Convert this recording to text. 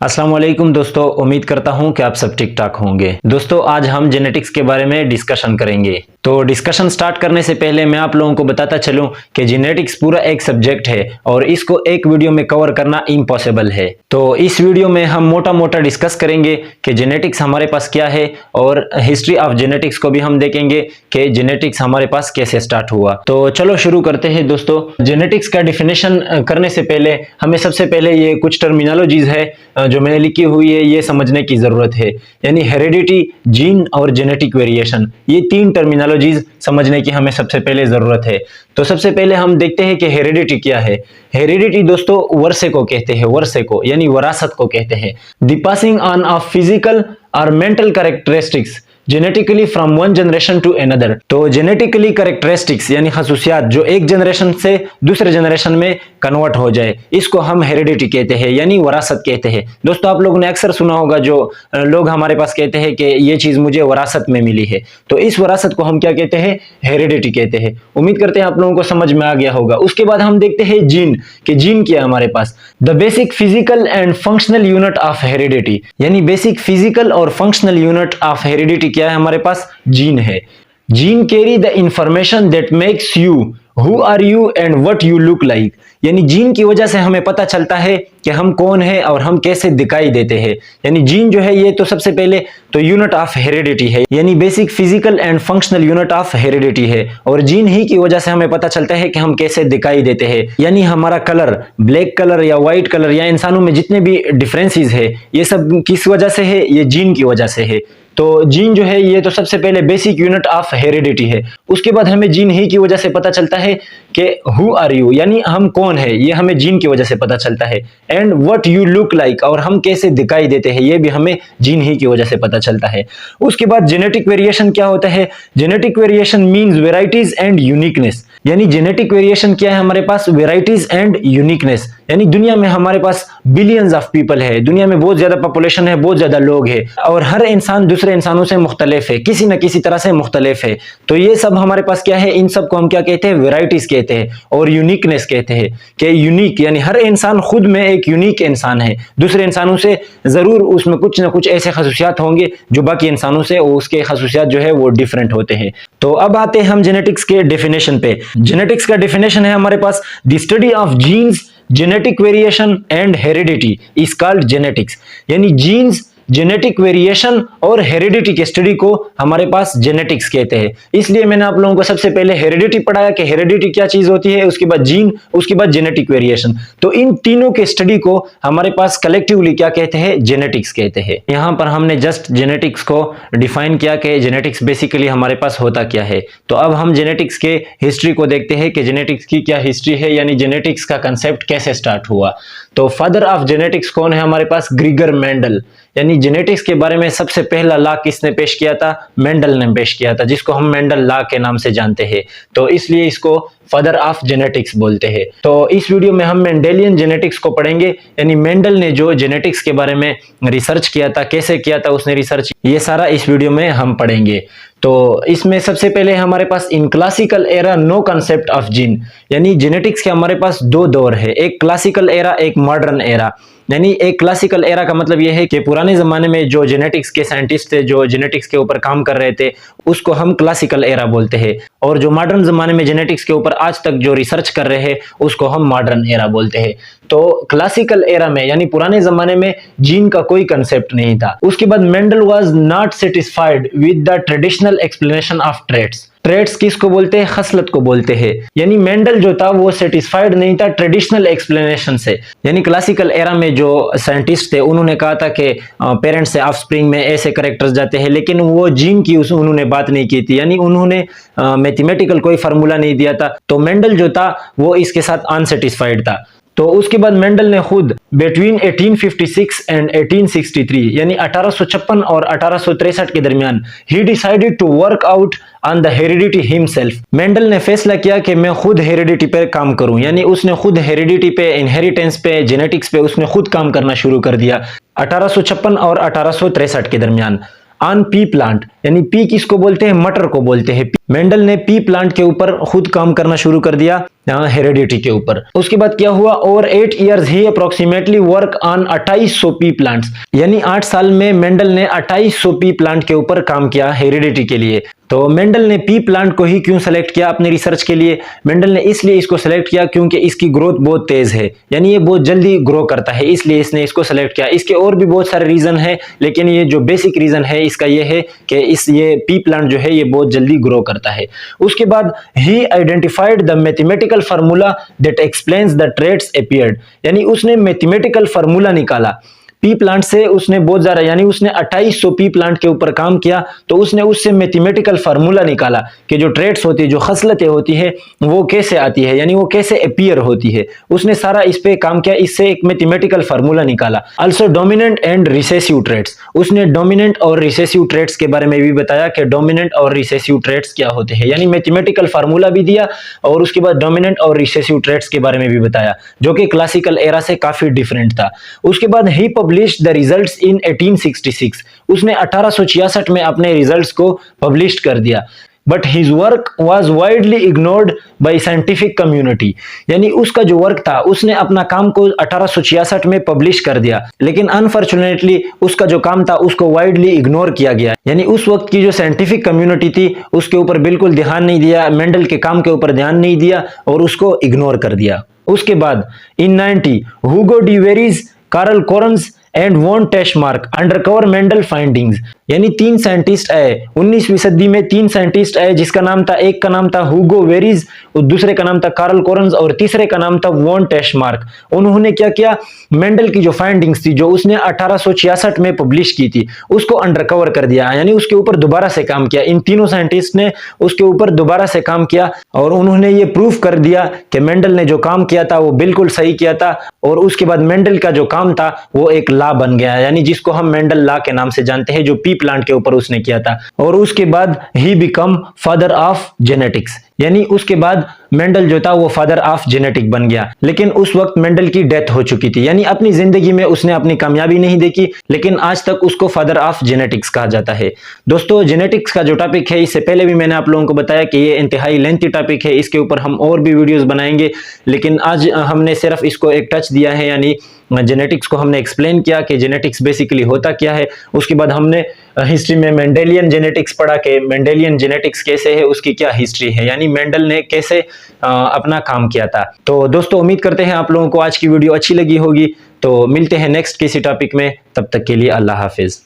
अस्सलाम वालेकुम दोस्तों, उम्मीद करता हूं कि आप सब ठीक ठाक होंगे। दोस्तों आज हम जेनेटिक्स के बारे में डिस्कशन करेंगे। तो डिस्कशन स्टार्ट करने से पहले मैं आप लोगों को बताता चलूं कि जेनेटिक्स पूरा एक सब्जेक्ट है और इसको एक वीडियो में कवर करना इम्पॉसिबल है। तो इस वीडियो में हम मोटा मोटा डिस्कस करेंगे कि जेनेटिक्स हमारे पास क्या है और हिस्ट्री ऑफ जेनेटिक्स को भी हम देखेंगे कि जेनेटिक्स हमारे पास कैसे स्टार्ट हुआ। तो चलो शुरू करते हैं दोस्तों। जेनेटिक्स का डिफिनेशन करने से पहले हमें सबसे पहले ये कुछ टर्मिनोलॉजीज है जो मैंने लिखी हुई है, ये समझने की जरूरत है। यानी हेरिडिटी, जीन और जेनेटिक वेरिएशन, ये तीन टर्मिनोलॉजीज समझने की हमें सबसे पहले जरूरत है। तो सबसे पहले हम देखते हैं कि हेरिडिटी क्या है। हेरिडिटी दोस्तों वर्षे को कहते हैं, वर्षे को यानी विरासत को कहते हैं। The passing on of physical और mental characteristics genetically from one generation to another. तो जेनेटिकली कैरेक्टरिस्टिक्स यानी खसूसियात जो एक जनरेशन से दूसरे जनरेशन में कन्वर्ट हो जाए, इसको हम हेरिडिटी कहते हैं यानी विरासत कहते हैं। दोस्तों आप लोगों ने अक्सर सुना होगा जो लोग हमारे पास कहते हैं कि ये चीज मुझे विरासत में मिली है, तो इस विरासत को हम क्या कहते हैं? हेरिडिटी कहते हैं। उम्मीद करते हैं आप लोगों को समझ में आ गया होगा। उसके बाद हम देखते हैं जीन, कि जीन क्या है हमारे पास। The basic physical and functional unit of heredity, यानी बेसिक फिजिकल और फंक्शनल यूनिट ऑफ हेरिडिटी क्या है हमारे पास? जीन है। Gene carry the information that makes you who are you and what you look like, यानी जीन की वजह से हमें पता चलता है कि हम कौन है और हम कैसे दिखाई देते हैं। यानी जीन जो है ये तो सबसे पहले तो यूनिट ऑफ हेरिडिटी है, यानी basic physical and functional unit of heredity है। और जीन ही की वजह से हमें पता चलता है कि हम कैसे दिखाई देते हैं। यानी हमारा कलर, ब्लैक कलर या व्हाइट कलर या इंसानों में जितने भी डिफरेंसेस है, ये सब किस वजह से है? ये जीन की वजह से है। तो जीन जो है ये तो सबसे पहले बेसिक यूनिट ऑफ हेरिडिटी है। उसके बाद हमें जीन ही की वजह से पता चलता है कि हु आर यू, यानी हम कौन है, ये हमें जीन की वजह से पता चलता है। And what you look like, और हम कैसे दिखाई देते हैं, ये भी हमें जीन ही की वजह से पता चलता है। उसके बाद जेनेटिक वेरिएशन क्या होता है? Genetic variation means varieties and uniqueness, यानी जेनेटिक वेरिएशन क्या है हमारे पास? Varieties and uniqueness. यानी दुनिया में हमारे पास बिलियंस ऑफ पीपल है, दुनिया में बहुत ज्यादा पॉपुलेशन है, बहुत ज्यादा लोग है और हर इंसान दूसरे इंसानों से मुख्तलिफ है, किसी न किसी तरह से मुख्तलिफ है। तो ये सब हमारे पास क्या है? इन सब को हम क्या कहते हैं? वेराइटीज कहते हैं। और यूनिकनेस कहते हैं कि यूनिक यानी हर इंसान खुद में एक यूनिक इंसान है, दूसरे इंसानों से जरूर उसमें कुछ ना कुछ ऐसे खसूसियात होंगे जो बाकी इंसानों से उसके खसूसियात जो है वो डिफरेंट होते हैं। तो अब आते हैं हम जेनेटिक्स के डेफिनेशन पे। जेनेटिक्स का डेफिनेशन है हमारे पास, the study of genes, genetic variation and heredity is called genetics. यानी जीन्स, जेनेटिक वेरिएशन और हेरिडिटी के स्टडी को हमारे पास जेनेटिक्स कहते हैं। इसलिए मैंने आप लोगों को सबसे पहले हेरिडिटी पढ़ाया कि हेरिडिटी क्या चीज होती है, उसके बाद जीन, उसके बाद जेनेटिक वेरिएशन। तो इन तीनों के स्टडी को हमारे पास कलेक्टिवली क्या कहते हैं? जेनेटिक्स कहते हैं। यहां पर हमने जस्ट जेनेटिक्स को डिफाइन किया कि जेनेटिक्स बेसिकली हमारे पास होता क्या है। तो अब हम जेनेटिक्स के हिस्ट्री को देखते हैं कि जेनेटिक्स की क्या हिस्ट्री है, यानी जेनेटिक्स का कंसेप्ट कैसे स्टार्ट हुआ। तो फादर ऑफ जेनेटिक्स कौन है हमारे पास? ग्रीगर मेंडल। यानी जेनेटिक्स के बारे में सबसे पहला लॉ किसने पेश किया था? मेंडल ने पेश किया था, जिसको हम मेंडल लॉ के नाम से जानते हैं। तो इसलिए इसको फादर ऑफ जेनेटिक्स बोलते हैं। तो इस वीडियो में हम मेंडेलियन जेनेटिक्स को पढ़ेंगे, यानी मेंडल ने जो जेनेटिक्स के बारे में रिसर्च किया था, कैसे किया था उसने रिसर्च, ये सारा इस वीडियो में हम पढ़ेंगे। तो इसमें सबसे पहले हमारे पास in classical era no concept of gene, यानी जेनेटिक्स के हमारे पास दो दौर है, एक क्लासिकल एरा, एक मॉडर्न एरा। यानी एक क्लासिकल एरा का मतलब यह है कि पुराने जमाने में जो जेनेटिक्स के साइंटिस्ट थे, जो जेनेटिक्स के ऊपर काम कर रहे थे, उसको हम क्लासिकल एरा बोलते हैं। और जो मॉडर्न जमाने में जेनेटिक्स के ऊपर आज तक जो रिसर्च कर रहे हैं, उसको हम मॉडर्न एरा बोलते हैं। तो क्लासिकल एरा में यानी पुराने जमाने में जीन का कोई कंसेप्ट नहीं था। उसके बाद Mendel was not satisfied with the traditional explanation of traits. Traits किसको बोलते हैं? खसलत को बोलते हैं। यानी मेंडल जो था वो सेटिस्फाइड नहीं था ट्रेडिशनल एक्सप्लेनेशन से। यानी क्लासिकल एरा में जो साइंटिस्ट थे उन्होंने कहा था कि पेरेंट्स से ऑफस्प्रिंग में ऐसे कैरेक्टर्स जाते हैं, लेकिन वो जीन की उन्होंने बात नहीं की थी, यानी उन्होंने मैथमेटिकल कोई फार्मूला नहीं दिया था। तो मेंडल जो था वो इसके साथ अनसेटिस्फाइड था। तो उसके बाद मेंडल ने खुद बिटवीन 1856 एंड 1863 यानी 1856 और 1863 के दरमियान he decided to work out on the heredity himself. Mendel ने फैसला किया कि मैं खुद हेरिडिटी पे काम करूं, यानी उसने खुद हेरिडिटी पे, इनहेरिटेंस पे, जेनेटिक्स पे उसने खुद काम करना शुरू कर दिया 1856 और 1863 के दरमियान। ऑन पी प्लांट, यानी पी किसको बोलते हैं? मटर को बोलते हैं। मेंडल ने पी प्लांट के ऊपर खुद काम करना शुरू कर दिया हेरिडिटी के ऊपर। उसके बाद क्या हुआ, over 8 years he approximately work on 2800 P plants, यानी 8 साल में मेंडल ने 2800 पी प्लांट के ऊपर काम किया हेरिडिटी के लिए। तो मेंडल ने पी प्लांट को ही क्यों सेलेक्ट किया अपने रिसर्च के लिए? मेंडल ने इसलिए इसको सेलेक्ट किया क्योंकि इसकी ग्रोथ बहुत तेज है, यानी ये बहुत जल्दी ग्रो करता है, इसलिए इसने इसको सेलेक्ट किया। इसके और भी बहुत सारे रीजन है, लेकिन ये जो बेसिक रीजन है इसका ये है कि ये पी प्लांट जो है ये बहुत जल्दी ग्रो करता है। उसके बाद ही identified the mathematical formula that explains the traits appeared, यानी उसने मैथमेटिकल फार्मूला निकाला पी प्लांट से। उसने बहुत ज्यादा, यानी उसने 2800 पी प्लांट के ऊपर काम किया, तो उसने उससे मैथमेटिकल फार्मूला निकाला कि जो ट्रेट्स होती है, जो खसलतें होती है, वो कैसे आती है, यानी वो कैसे अपीयर होती है। उसने सारा इस पे काम किया, इससे एक मैथमेटिकल फार्मूला निकाला। Also dominant and recessive traits, उसने डोमिनेंट और रिसेसिव ट्रेट्स के बारे में भी बताया कि डोमिनेंट और रिसेसिव ट्रेट्स क्या होते हैं, यानी मैथमेटिकल फार्मूला भी दिया और उसके बाद डोमिनेंट और रिसेसिव ट्रेट्स के बारे में भी बताया, जो कि क्लासिकल एरा से काफी डिफरेंट था। उसके बाद ही द रिजल्ट्स इन 1866, उसने 1866 में अपने रिजल्ट्स को पब्लिश कर दिया। But his work was widely ignored by scientific community, यानी उसका जो वर्क था, उसने अपना काम को 1866 में पब्लिश कर दिया, लेकिन अनफॉर्चुनेटली उसका जो काम था उसको वाइडली इग्नोर किया गया, यानी उस वक्त की जो साइंटिफिक कम्युनिटी थी उसके ऊपर बिल्कुल ध्यान नहीं दिया, मेंडल के काम के ऊपर ध्यान नहीं दिया और उसको इग्नोर कर दिया। उसके बाद in 90 Hugo de Vries, Carl Correns and von Tschermak undercover Mendel findings, यानी 3 साइंटिस्ट आए 19वीं सदी में। 3 साइंटिस्ट आए जिसका नाम था, एक का नाम था हुगो वेरीज, दूसरे का नाम था कार्ल कोरन्स और तीसरे का नाम था वॉन टेस्मार्क। उन्होंने क्या किया, मेंडल की जो फाइंडिंग्स थी, जो उसने 1866 में पब्लिश की थी, उसको अंडरकवर कर दिया, यानी उसके ऊपर दोबारा से काम किया। इन तीनों साइंटिस्ट ने उसके ऊपर दोबारा से काम किया और उन्होंने ये प्रूफ कर दिया कि मेंडल ने जो काम किया था वो बिल्कुल सही किया था। और उसके बाद मेंडल का जो काम था वो एक लॉ बन गया, यानी जिसको हम मेंडल लॉ के नाम से जानते हैं, जो पी प्लांट के ऊपर उसने किया था। और उसके बाद he become father of genetics, यानी उसके बाद मेंडल जो था वो फादर ऑफ जेनेटिक बन गया। लेकिन उस वक्त मेंडल की डेथ हो चुकी थी, यानी अपनी जिंदगी में उसने अपनी कामयाबी नहीं देखी, लेकिन आज तक उसको फादर ऑफ जेनेटिक्स कहा जाता है। दोस्तों, जेनेटिक्स का जो टॉपिक है, इससे पहले भी मैंने आप लोगों को बताया कि ये इंतहाई लेंथी टॉपिक है, इसके ऊपर हम और भी वीडियोस बनाएंगे, लेकिन आज हमने सिर्फ इसको एक टच दिया है, यानी जेनेटिक्स को हमने एक्सप्लेन किया कि जेनेटिक्स बेसिकली होता क्या है। उसके बाद हमने हिस्ट्री में मेंडेलियन जेनेटिक्स पढ़ा कि मेंडेलियन जेनेटिक्स कैसे है, उसकी क्या हिस्ट्री है, यानी मेंडल ने कैसे अपना काम किया था। तो दोस्तों, उम्मीद करते हैं आप लोगों को आज की वीडियो अच्छी लगी होगी। तो मिलते हैं नेक्स्ट किसी टॉपिक में, तब तक के लिए अल्लाह हाफिज।